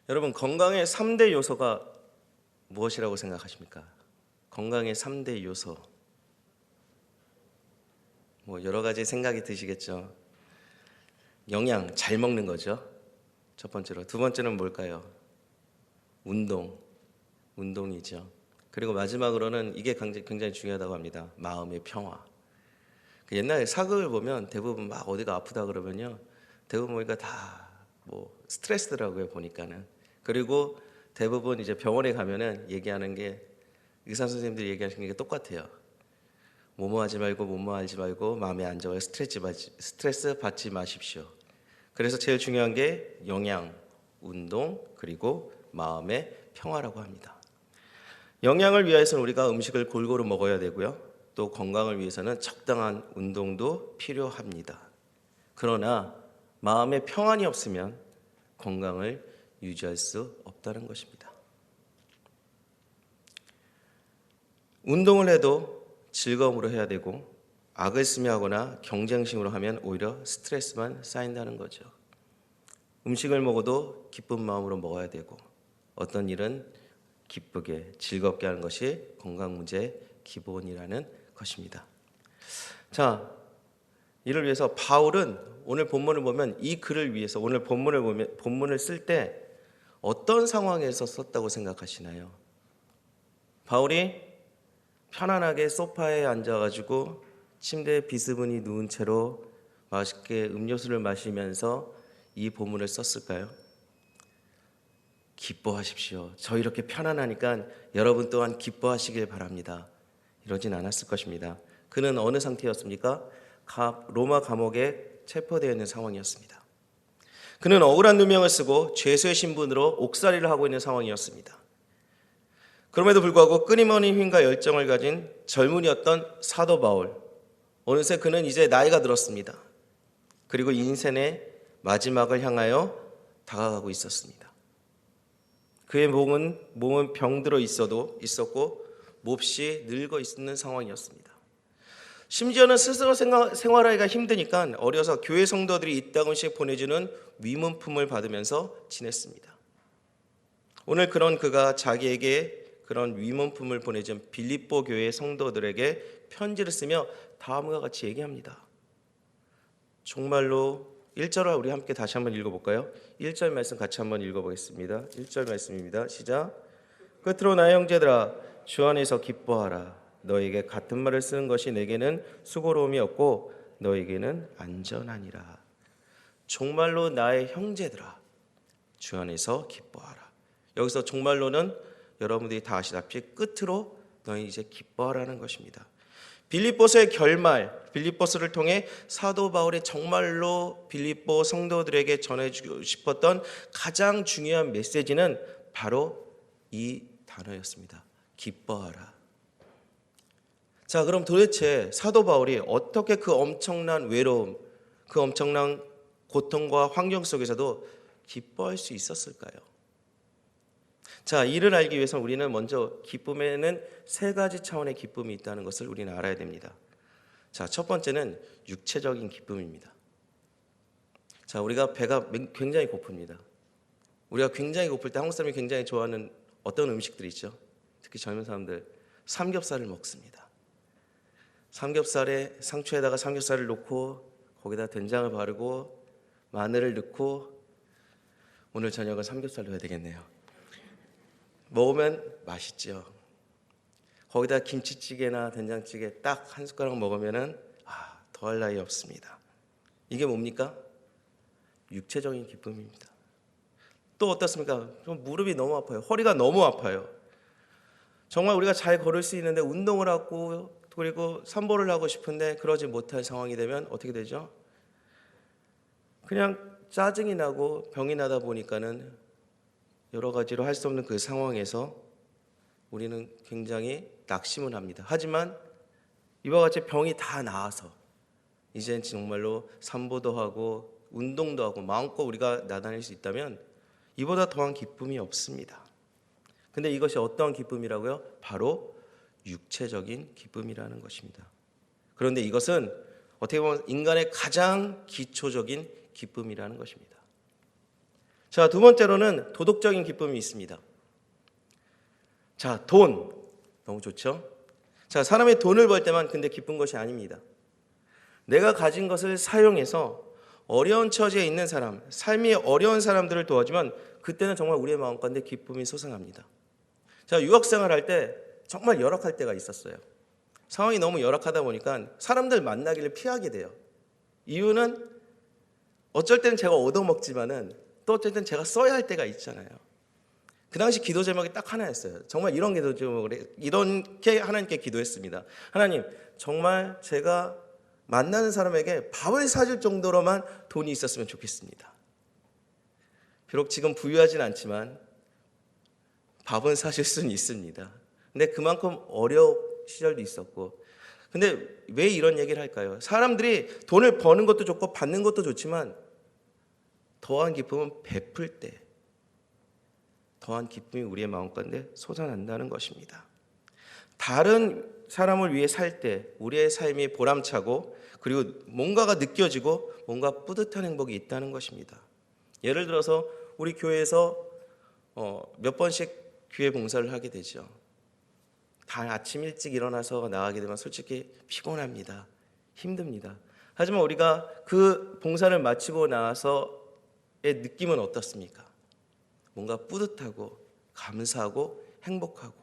여러분, 건강의 3대 요소가 무엇이라고 생각하십니까? 건강의 3대 요소. 여러 가지 생각이 드시겠죠. 영양, 잘 먹는 거죠. 첫 번째로. 두 번째는 뭘까요? 운동이죠. 그리고 마지막으로는 이게 굉장히 중요하다고 합니다. 마음의 평화. 옛날에 사극을 보면 대부분 막 어디가 아프다 그러면요, 대부분 보니까 다 스트레스더라고요, 보니까는. 그리고 대부분 이제 병원에 가면은 얘기하는 게, 의사 선생님들이 얘기하시는 게 똑같아요. 뭐뭐 하지 말고 마음에 안 좋아요. 스트레스 받지 마십시오. 그래서 제일 중요한 게 영양, 운동, 그리고 마음의 평화라고 합니다. 영양을 위해서는 우리가 음식을 골고루 먹어야 되고요. 또 건강을 위해서는 적당한 운동도 필요합니다. 그러나 마음의 평안이 없으면 건강을 유지할 수 없다는 것입니다. 운동을 해도 즐거움으로 해야 되고, 악을 쓰며 하거나 경쟁심으로 하면 오히려 스트레스만 쌓인다는 거죠. 음식을 먹어도 기쁜 마음으로 먹어야 되고, 어떤 일은 기쁘게 즐겁게 하는 것이 건강 문제의 기본이라는 것입니다. 자, 이를 위해서 바울은 오늘 본문을 보면 이 글을 위해서 오늘 본문을 쓸 때 어떤 상황에서 썼다고 생각하시나요? 바울이 편안하게 소파에 앉아가지고 침대에 비스무리 누운 채로 맛있게 음료수를 마시면서 이 본문을 썼을까요? 기뻐하십시오. 저 이렇게 편안하니까 여러분 또한 기뻐하시길 바랍니다. 이러진 않았을 것입니다. 그는 어느 상태였습니까? 로마 감옥에 체포되어 있는 상황이었습니다. 그는 억울한 누명을 쓰고 죄수의 신분으로 옥살이를 하고 있는 상황이었습니다. 그럼에도 불구하고 끊임없는 힘과 열정을 가진 젊은이였던 사도 바울, 어느새 그는 이제 나이가 들었습니다. 그리고 인생의 마지막을 향하여 다가가고 있었습니다. 그의 몸은 병들어 있었고 몹시 늙어 있는 상황이었습니다. 심지어는 스스로 생활하기가 힘드니까 어려서 교회 성도들이 이따금씩 보내주는 위문품을 받으면서 지냈습니다. 오늘 그가 자기에게 그런 위문품을 보내준 빌립보 교회 성도들에게 편지를 쓰며 다음과 같이 얘기합니다. 정말로 1절을 우리 함께 다시 한번 읽어볼까요? 1절 말씀 같이 한번 읽어보겠습니다. 1절 말씀입니다. 시작. 끝으로 나의 형제들아, 주 안에서 기뻐하라. 너에게 같은 말을 쓰는 것이 내게는 수고로움이 없고 너에게는 안전하니라. 정말로 나의 형제들아, 주 안에서 기뻐하라. 여기서 정말로는 여러분들이 다 아시다시피 끝으로 너희 이제 기뻐하라는 것입니다. 빌립보서의 결말, 빌립보서를 통해 사도 바울이 정말로 빌립보 성도들에게 전해주고 싶었던 가장 중요한 메시지는 바로 이 단어였습니다. 기뻐하라. 자, 그럼 도대체 사도 바울이 어떻게 그 엄청난 외로움, 그 엄청난 고통과 환경 속에서도 기뻐할 수 있었을까요? 자, 이를 알기 위해서 우리는 먼저 기쁨에는 세 가지 차원의 기쁨이 있다는 것을 우리는 알아야 됩니다. 자, 첫 번째는 육체적인 기쁨입니다. 자, 우리가 배가 굉장히 고픕니다. 우리가 굉장히 고플 때 한국 사람이 굉장히 좋아하는 어떤 음식들이 있죠? 특히 젊은 사람들, 삼겹살을 먹습니다. 삼겹살에 상추에다가 삼겹살을 넣고 거기다 된장을 바르고 마늘을 넣고, 오늘 저녁은 삼겹살로 해야 되겠네요. 먹으면 맛있죠. 거기다 김치찌개나 된장찌개 딱 한 숟가락 먹으면은 더할 나위 없습니다. 이게 뭡니까? 육체적인 기쁨입니다. 또 어떻습니까? 좀 무릎이 너무 아파요. 허리가 너무 아파요. 정말 우리가 잘 걸을 수 있는데 운동을 하고 그리고 산보를 하고 싶은데 그러지 못할 상황이 되면 어떻게 되죠? 그냥 짜증이 나고 병이 나다 보니까는 여러 가지로 할 수 없는 그 상황에서 우리는 굉장히 낙심을 합니다. 하지만 이와 같이 병이 다 나아서 이제는 정말로 산보도 하고 운동도 하고 마음껏 우리가 나다닐 수 있다면 이보다 더한 기쁨이 없습니다. 근데 이것이 어떠한 기쁨이라고요? 바로 육체적인 기쁨이라는 것입니다. 그런데 이것은 어떻게 보면 인간의 가장 기초적인 기쁨이라는 것입니다. 자, 두 번째로는 도덕적인 기쁨이 있습니다. 자, 돈. 너무 좋죠? 자, 사람이 돈을 벌 때만 근데 기쁜 것이 아닙니다. 내가 가진 것을 사용해서 어려운 처지에 있는 사람, 삶이 어려운 사람들을 도와주면 그때는 정말 우리의 마음 가운데 기쁨이 솟아납니다. 자, 유학생활 할 때 정말 열악할 때가 있었어요. 상황이 너무 열악하다 보니까 사람들 만나기를 피하게 돼요. 이유는 어쩔 때는 제가 얻어먹지만은 또 어쩔 때는 제가 써야 할 때가 있잖아요. 그 당시 기도 제목이 딱 하나였어요. 정말 이런 기도 제목을 이렇게 하나님께 기도했습니다. 하나님, 정말 제가 만나는 사람에게 밥을 사줄 정도로만 돈이 있었으면 좋겠습니다. 비록 지금 부유하진 않지만 밥은 사실 수는 있습니다. 근데 그만큼 어려운 시절도 있었고, 근데 왜 이런 얘기를 할까요? 사람들이 돈을 버는 것도 좋고 받는 것도 좋지만 더한 기쁨은 베풀 때 더한 기쁨이 우리의 마음 가운데 솟아난다는 것입니다. 다른 사람을 위해 살 때 우리의 삶이 보람차고 그리고 뭔가가 느껴지고 뭔가 뿌듯한 행복이 있다는 것입니다. 예를 들어서 우리 교회에서 몇 번씩 교회 봉사를 하게 되죠. 다 아침 일찍 일어나서 나가게 되면 솔직히 피곤합니다. 힘듭니다. 하지만 우리가 그 봉사를 마치고 나서의 느낌은 어떻습니까? 뭔가 뿌듯하고 감사하고 행복하고,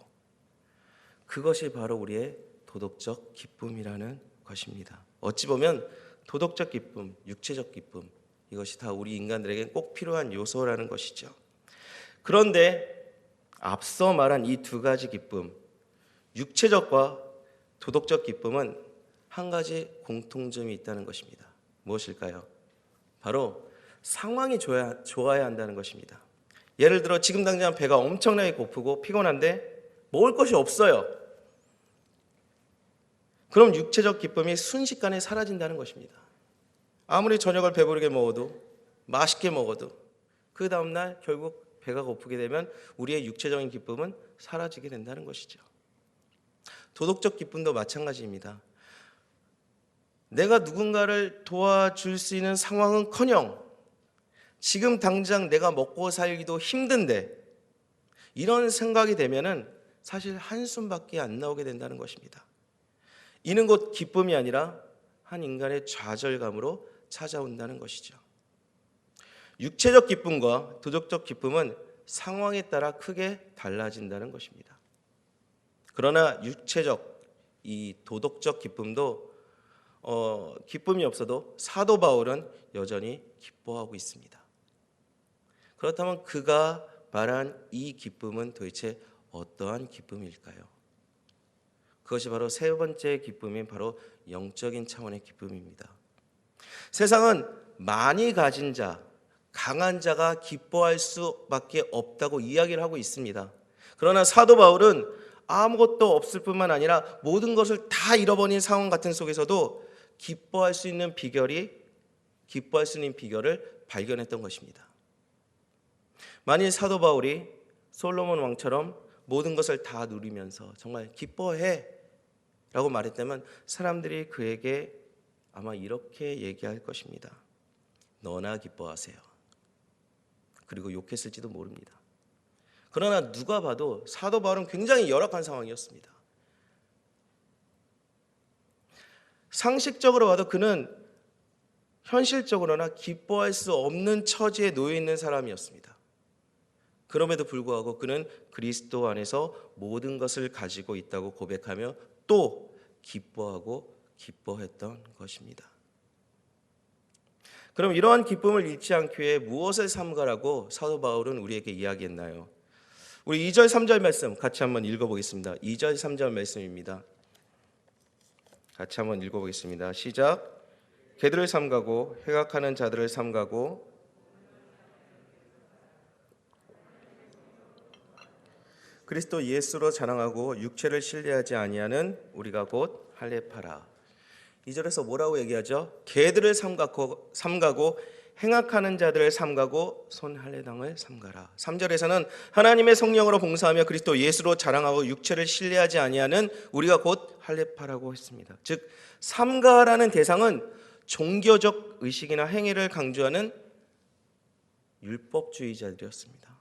그것이 바로 우리의 도덕적 기쁨이라는 것입니다. 어찌 보면 도덕적 기쁨, 육체적 기쁨, 이것이 다 우리 인간들에게 꼭 필요한 요소라는 것이죠. 그런데 앞서 말한 이 두 가지 기쁨, 육체적과 도덕적 기쁨은 한 가지 공통점이 있다는 것입니다. 무엇일까요? 바로 상황이 좋아야 한다는 것입니다. 예를 들어 지금 당장 배가 엄청나게 고프고 피곤한데 먹을 것이 없어요. 그럼 육체적 기쁨이 순식간에 사라진다는 것입니다. 아무리 저녁을 배부르게 먹어도, 맛있게 먹어도 그 다음날 결국 배가 고프게 되면 우리의 육체적인 기쁨은 사라지게 된다는 것이죠. 도덕적 기쁨도 마찬가지입니다. 내가 누군가를 도와줄 수 있는 상황은커녕 지금 당장 내가 먹고 살기도 힘든데 이런 생각이 되면은 사실 한숨밖에 안 나오게 된다는 것입니다. 이는 곧 기쁨이 아니라 한 인간의 좌절감으로 찾아온다는 것이죠. 육체적 기쁨과 도덕적 기쁨은 상황에 따라 크게 달라진다는 것입니다. 그러나 육체적, 이 도덕적 기쁨도 기쁨이 없어도 사도 바울은 여전히 기뻐하고 있습니다. 그렇다면 그가 말한 이 기쁨은 도대체 어떠한 기쁨일까요? 그것이 바로 세 번째 기쁨인 바로 영적인 차원의 기쁨입니다. 세상은 많이 가진 자, 강한 자가 기뻐할 수밖에 없다고 이야기를 하고 있습니다. 그러나 사도 바울은 아무것도 없을 뿐만 아니라 모든 것을 다 잃어버린 상황 같은 속에서도 기뻐할 수 있는 비결을 발견했던 것입니다. 만일 사도 바울이 솔로몬 왕처럼 모든 것을 다 누리면서 정말 기뻐해 라고 말했다면 사람들이 그에게 아마 이렇게 얘기할 것입니다. 너나 기뻐하세요. 그리고 욕했을지도 모릅니다. 그러나 누가 봐도 사도 바울은 굉장히 열악한 상황이었습니다. 상식적으로 봐도 그는 현실적으로나 기뻐할 수 없는 처지에 놓여 있는 사람이었습니다. 그럼에도 불구하고 그는 그리스도 안에서 모든 것을 가지고 있다고 고백하며 또 기뻐하고 기뻐했던 것입니다. 그럼 이러한 기쁨을 잃지 않기 위해 무엇을 삼가라고 사도 바울은 우리에게 이야기했나요? 우리 2절 3절 말씀 같이 한번 읽어보겠습니다. 2절 3절 말씀입니다. 같이 한번 읽어보겠습니다. 시작. 개들을 삼가고 회각하는 자들을 삼가고 그리스도 예수로 자랑하고 육체를 신뢰하지 아니하는 우리가 곧 할례파라. 2절에서 뭐라고 얘기하죠? 개들을 삼가고 행악하는 자들을 삼가고 손 할례당을 삼가라. 3절에서는 하나님의 성령으로 봉사하며 그리스도 예수로 자랑하고 육체를 신뢰하지 아니하는 우리가 곧 할례파라고 했습니다. 즉 삼가라는 대상은 종교적 의식이나 행위를 강조하는 율법주의자들이었습니다.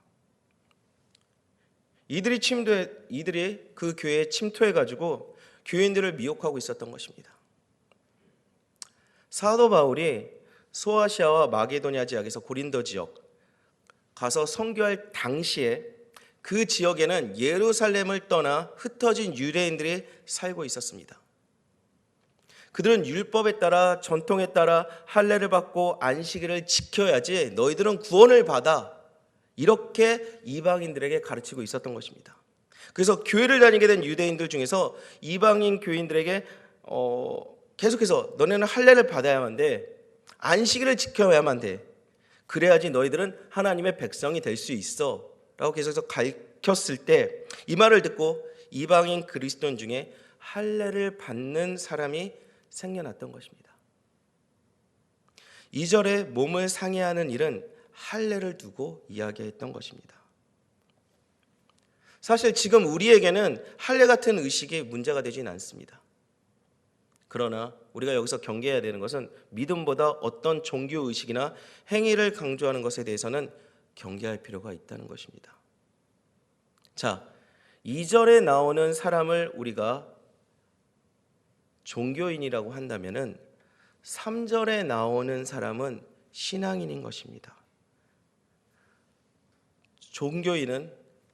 이들이 그 교회에 침투해가지고 교인들을 미혹하고 있었던 것입니다. 사도 바울이 소아시아와 마게도니아 지역에서 고린도 지역 가서 선교할 당시에 그 지역에는 예루살렘을 떠나 흩어진 유대인들이 살고 있었습니다. 그들은 율법에 따라 전통에 따라 할례를 받고 안식일을 지켜야지 너희들은 구원을 받아, 이렇게 이방인들에게 가르치고 있었던 것입니다. 그래서 교회를 다니게 된 유대인들 중에서 이방인 교인들에게 계속해서 너네는 할례를 받아야만 돼, 안식일을 지켜야만 돼, 그래야지 너희들은 하나님의 백성이 될 수 있어 라고 계속해서 가르쳤을 때 이 말을 듣고 이방인 그리스도인 중에 할례를 받는 사람이 생겨났던 것입니다. 2절에 몸을 상해하는 일은 할례를 두고 이야기했던 것입니다. 사실 지금 우리에게는 할례 같은 의식이 문제가 되지는 않습니다. 그러나 우리가 여기서 경계해야 되는 것은 믿음보다 어떤 종교 의식이나 행위를 강조하는 것에 대해서는 경계할 필요가 있다는 것입니다. 자, 2절에 나오는 사람을 우리가 종교인이라고 한다면은 3절에 나오는 사람은 신앙인인 것입니다. 종교인은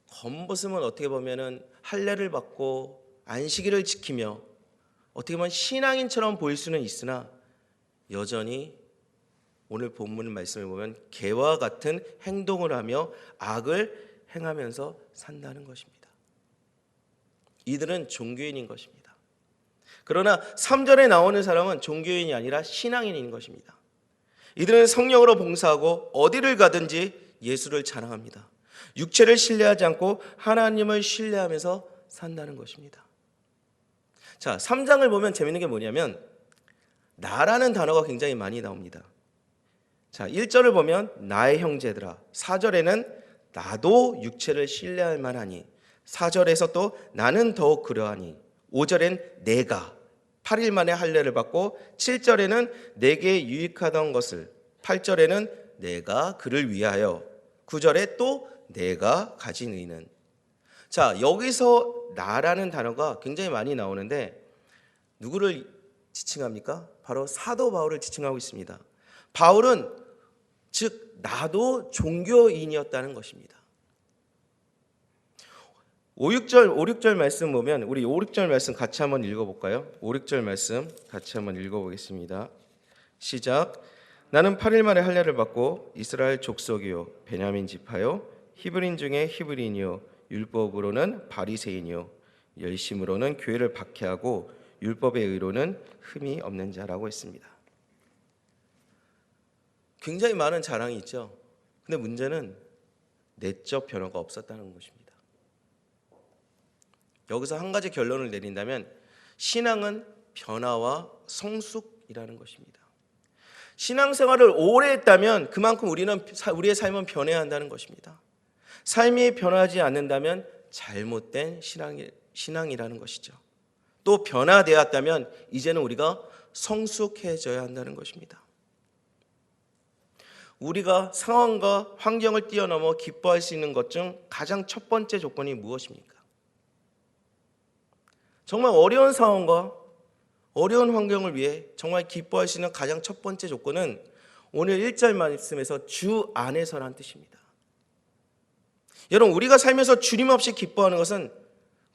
겉모습은 어떻게 보면은 할례를 받고 안식일을 지키며 어떻게 보면 신앙인처럼 보일 수는 있으나 여전히 오늘 본문 말씀을 보면 개와 같은 행동을 하며 악을 행하면서 산다는 것입니다. 이들은 종교인인 것입니다. 그러나 3절에 나오는 사람은 종교인이 아니라 신앙인인 것입니다. 이들은 성령으로 봉사하고 어디를 가든지 예수를 자랑합니다. 육체를 신뢰하지 않고 하나님을 신뢰하면서 산다는 것입니다. 자, 3장을 보면 재밌는 게 뭐냐면 나라는 단어가 굉장히 많이 나옵니다. 자, 1절을 보면 나의 형제들아, 4절에는 나도 육체를 신뢰할 만하니, 4절에서 또 나는 더욱 그러하니, 5절엔 내가 8일 만에 할례를 받고, 7절에는 내게 유익하던 것을, 8절에는 내가 그를 위하여, 9절에 또 내가 가진 의는. 자, 여기서 나라는 단어가 굉장히 많이 나오는데 누구를 지칭합니까? 바로 사도 바울을 지칭하고 있습니다. 바울은 즉 나도 종교인이었다는 것입니다. 5, 6절 말씀 보면 우리 5, 6절 말씀 같이 한번 읽어볼까요? 5, 6절 말씀 같이 한번 읽어보겠습니다. 시작. 나는 8일 만에 할례를 받고 이스라엘 족속이요 베냐민 지파요 히브리인 중에 히브리인이요 율법으로는 바리새인이요 열심으로는 교회를 박해하고 율법의 의로는 흠이 없는 자라고 했습니다. 굉장히 많은 자랑이 있죠. 근데 문제는 내적 변화가 없었다는 것입니다. 여기서 한 가지 결론을 내린다면 신앙은 변화와 성숙이라는 것입니다. 신앙생활을 오래 했다면 그만큼 우리의 삶은 변해야 한다는 것입니다. 삶이 변하지 않는다면 잘못된 신앙이라는 것이죠. 또 변화되었다면 이제는 우리가 성숙해져야 한다는 것입니다. 우리가 상황과 환경을 뛰어넘어 기뻐할 수 있는 것 중 가장 첫 번째 조건이 무엇입니까? 정말 어려운 상황과 어려운 환경을 위해 정말 기뻐할 수 있는 가장 첫 번째 조건은 오늘 1절 말씀에서 주 안에서라는 뜻입니다. 여러분, 우리가 살면서 주님 없이 기뻐하는 것은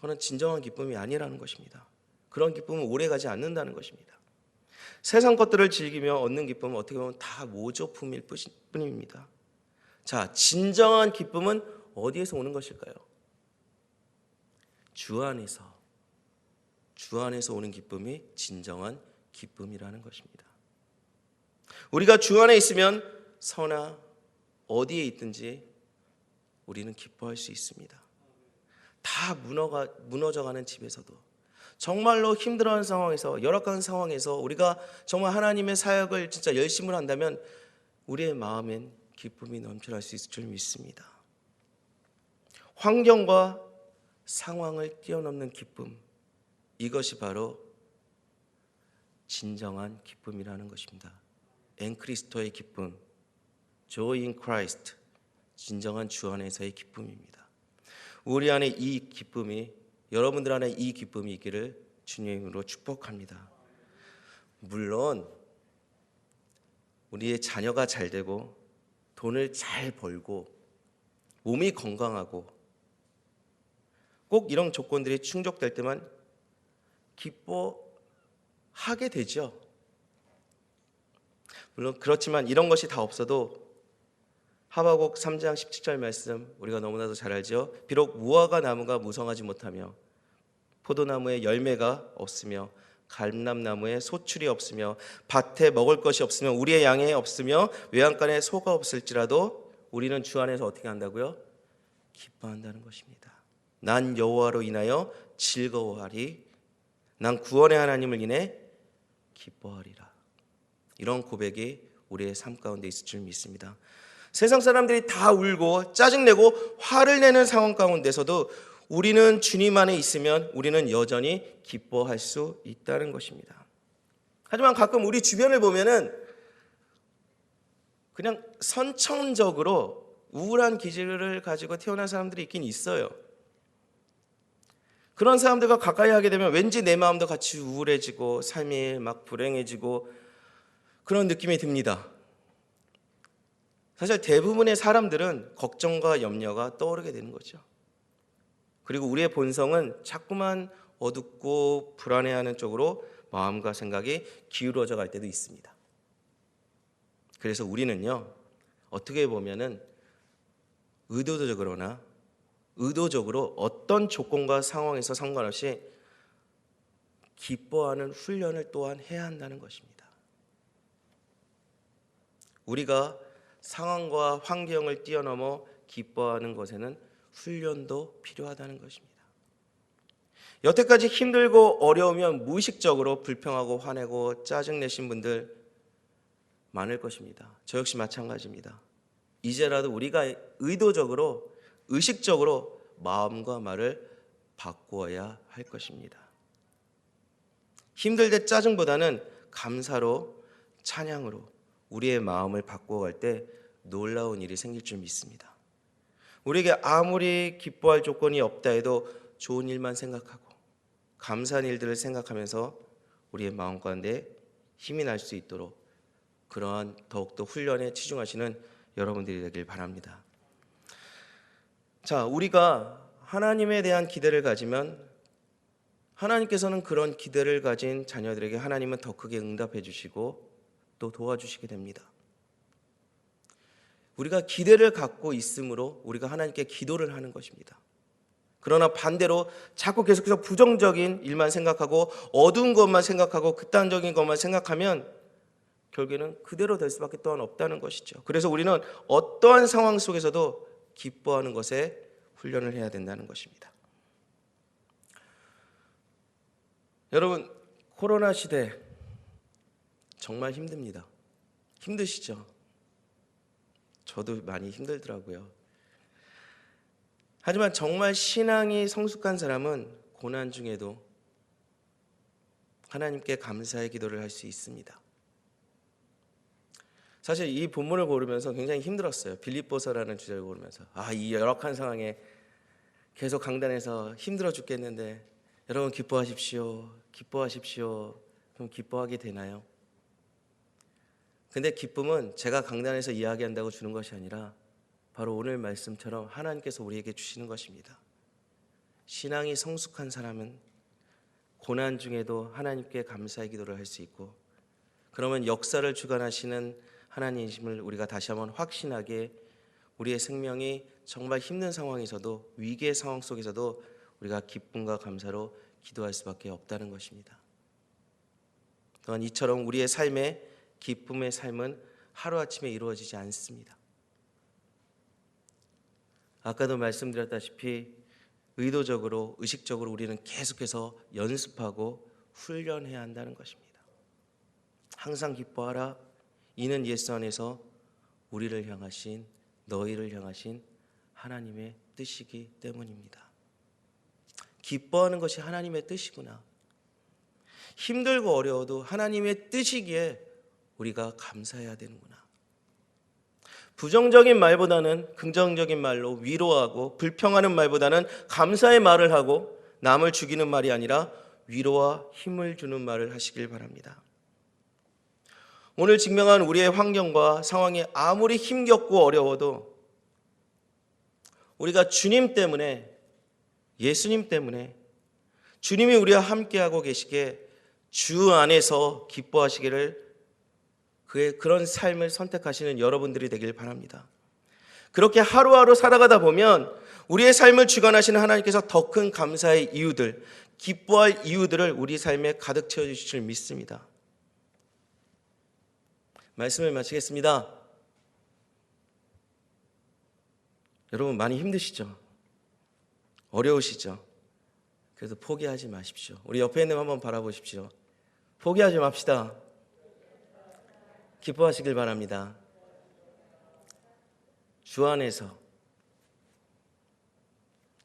그건 진정한 기쁨이 아니라는 것입니다. 그런 기쁨은 오래가지 않는다는 것입니다. 세상 것들을 즐기며 얻는 기쁨은 어떻게 보면 다 모조품일 뿐입니다. 자, 진정한 기쁨은 어디에서 오는 것일까요? 주 안에서 오는 기쁨이 진정한 기쁨이라는 것입니다. 우리가 주 안에 있으면 서나 어디에 있든지 우리는 기뻐할 수 있습니다. 다 무너져가는 집에서도 정말로 힘들어하는 상황에서 열악한 상황에서 우리가 정말 하나님의 사역을 진짜 열심으로 한다면 우리의 마음엔 기쁨이 넘쳐날 수 있을 줄 믿습니다. 환경과 상황을 뛰어넘는 기쁨, 이것이 바로 진정한 기쁨이라는 것입니다. 엔 크리스토의 기쁨, Joy in Christ, 진정한 주 안에서의 기쁨입니다. 우리 안에 이 기쁨이, 여러분들 안에 이 기쁨이 있기를 주님으로 축복합니다. 물론 우리의 자녀가 잘 되고 돈을 잘 벌고 몸이 건강하고 꼭 이런 조건들이 충족될 때만 기뻐하게 되죠. 물론 그렇지만 이런 것이 다 없어도 하박국 3장 17절 말씀 우리가 너무나도 잘 알죠. 비록 무화과 나무가 무성하지 못하며 포도나무에 열매가 없으며 감람나무에 소출이 없으며 밭에 먹을 것이 없으며 우리의 양에 없으며 외양간에 소가 없을지라도 우리는 주 안에서 어떻게 한다고요? 기뻐한다는 것입니다. 난 여호와로 인하여 즐거워하리. 난 구원의 하나님을 인해 기뻐하리라. 이런 고백이 우리의 삶 가운데 있을 줄 믿습니다. 세상 사람들이 다 울고 짜증내고 화를 내는 상황 가운데서도 우리는 주님 안에 있으면 우리는 여전히 기뻐할 수 있다는 것입니다. 하지만 가끔 우리 주변을 보면은 그냥 선천적으로 우울한 기질을 가지고 태어난 사람들이 있긴 있어요. 그런 사람들과 가까이 하게 되면 왠지 내 마음도 같이 우울해지고 삶이 막 불행해지고 그런 느낌이 듭니다. 사실 대부분의 사람들은 걱정과 염려가 떠오르게 되는 거죠. 그리고 우리의 본성은 자꾸만 어둡고 불안해하는 쪽으로 마음과 생각이 기울어져 갈 때도 있습니다. 그래서 우리는요, 어떻게 보면은 의도적으로 어떤 조건과 상황에서 상관없이 기뻐하는 훈련을 또한 해야 한다는 것입니다. 우리가 상황과 환경을 뛰어넘어 기뻐하는 것에는 훈련도 필요하다는 것입니다. 여태까지 힘들고 어려우면 무의식적으로 불평하고 화내고 짜증내신 분들 많을 것입니다. 저 역시 마찬가지입니다. 이제라도 우리가 의식적으로 마음과 말을 바꾸어야 할 것입니다. 힘들 때 짜증보다는 감사로, 찬양으로 우리의 마음을 바꾸어갈 때 놀라운 일이 생길 줄 믿습니다. 우리에게 아무리 기뻐할 조건이 없다 해도 좋은 일만 생각하고 감사한 일들을 생각하면서 우리의 마음 가운데 힘이 날 수 있도록 그러한 더욱더 훈련에 치중하시는 여러분들이 되길 바랍니다. 자, 우리가 하나님에 대한 기대를 가지면 하나님께서는 그런 기대를 가진 자녀들에게 하나님은 더 크게 응답해 주시고 또 도와주시게 됩니다. 우리가 기대를 갖고 있으므로 우리가 하나님께 기도를 하는 것입니다. 그러나 반대로 자꾸 계속해서 부정적인 일만 생각하고 어두운 것만 생각하고 극단적인 것만 생각하면 결국에는 그대로 될 수밖에 또한 없다는 것이죠. 그래서 우리는 어떠한 상황 속에서도 기뻐하는 것에 훈련을 해야 된다는 것입니다. 여러분, 코로나 시대 정말 힘듭니다. 힘드시죠? 저도 많이 힘들더라고요. 하지만 정말 신앙이 성숙한 사람은 고난 중에도 하나님께 감사의 기도를 할 수 있습니다. 사실 이 본문을 고르면서 굉장히 힘들었어요. 빌립보서라는 주제를 고르면서 이 열악한 상황에 계속 강단에서 힘들어 죽겠는데 여러분 기뻐하십시오. 그럼 기뻐하게 되나요? 근데 기쁨은 제가 강단에서 이야기한다고 주는 것이 아니라 바로 오늘 말씀처럼 하나님께서 우리에게 주시는 것입니다. 신앙이 성숙한 사람은 고난 중에도 하나님께 감사의 기도를 할 수 있고, 그러면 역사를 주관하시는 하나님이심을 우리가 다시 한번 확신하게 우리의 생명이 정말 힘든 상황에서도, 위기의 상황 속에서도 우리가 기쁨과 감사로 기도할 수밖에 없다는 것입니다. 또한 이처럼 우리의 삶에 기쁨의 삶은 하루아침에 이루어지지 않습니다. 아까도 말씀드렸다시피 의식적으로 우리는 계속해서 연습하고 훈련해야 한다는 것입니다. 항상 기뻐하라. 이는 예수 안에서 우리를 향하신, 너희를 향하신 하나님의 뜻이기 때문입니다. 기뻐하는 것이 하나님의 뜻이구나. 힘들고 어려워도 하나님의 뜻이기에 우리가 감사해야 되는구나. 부정적인 말보다는 긍정적인 말로 위로하고, 불평하는 말보다는 감사의 말을 하고, 남을 죽이는 말이 아니라 위로와 힘을 주는 말을 하시길 바랍니다. 오늘 증명한 우리의 환경과 상황이 아무리 힘겹고 어려워도 우리가 주님 때문에, 예수님 때문에, 주님이 우리와 함께하고 계시기에 주 안에서 기뻐하시기를, 그런 삶을 선택하시는 여러분들이 되길 바랍니다. 그렇게 하루하루 살아가다 보면 우리의 삶을 주관하시는 하나님께서 더 큰 감사의 이유들, 기뻐할 이유들을 우리 삶에 가득 채워주실 줄 믿습니다. 말씀을 마치겠습니다. 여러분 많이 힘드시죠? 어려우시죠? 그래도 포기하지 마십시오. 우리 옆에 있는 분 한번 바라보십시오. 포기하지 맙시다. 기뻐하시길 바랍니다. 주 안에서,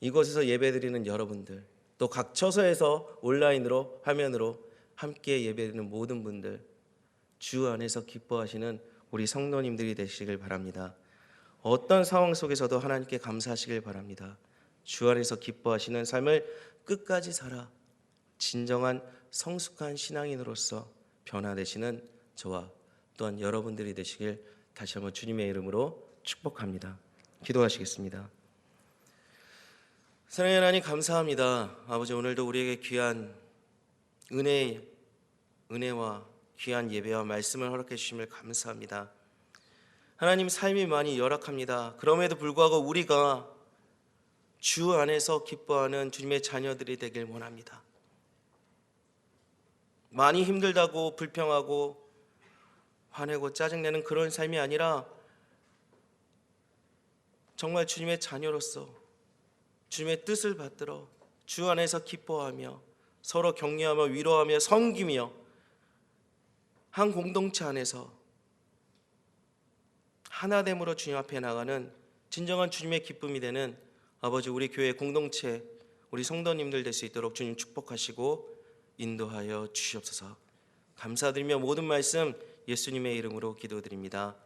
이곳에서 예배드리는 여러분들, 또 각 처소에서 온라인으로, 화면으로 함께 예배드리는 모든 분들, 주 안에서 기뻐하시는 우리 성도님들이 되시길 바랍니다. 어떤 상황 속에서도 하나님께 감사하시길 바랍니다. 주 안에서 기뻐하시는 삶을 끝까지 살아 진정한 성숙한 신앙인으로서 변화되시는 저와 또한 여러분들이 되시길 다시 한번 주님의 이름으로 축복합니다. 기도하시겠습니다. 사랑하는 하나님, 감사합니다. 아버지, 오늘도 우리에게 귀한 은혜와 귀한 예배와 말씀을 허락해 주심을 감사합니다. 하나님, 삶이 많이 열악합니다. 그럼에도 불구하고 우리가 주 안에서 기뻐하는 주님의 자녀들이 되길 원합니다. 많이 힘들다고 불평하고 화내고 짜증내는 그런 삶이 아니라 정말 주님의 자녀로서 주님의 뜻을 받들어 주 안에서 기뻐하며 서로 격려하며 위로하며 섬기며 한 공동체 안에서 하나됨으로 주님 앞에 나가는 진정한 주님의 기쁨이 되는 아버지, 우리 교회 공동체, 우리 성도님들 될 수 있도록 주님 축복하시고 인도하여 주시옵소서. 감사드리며 모든 말씀 예수님의 이름으로 기도드립니다.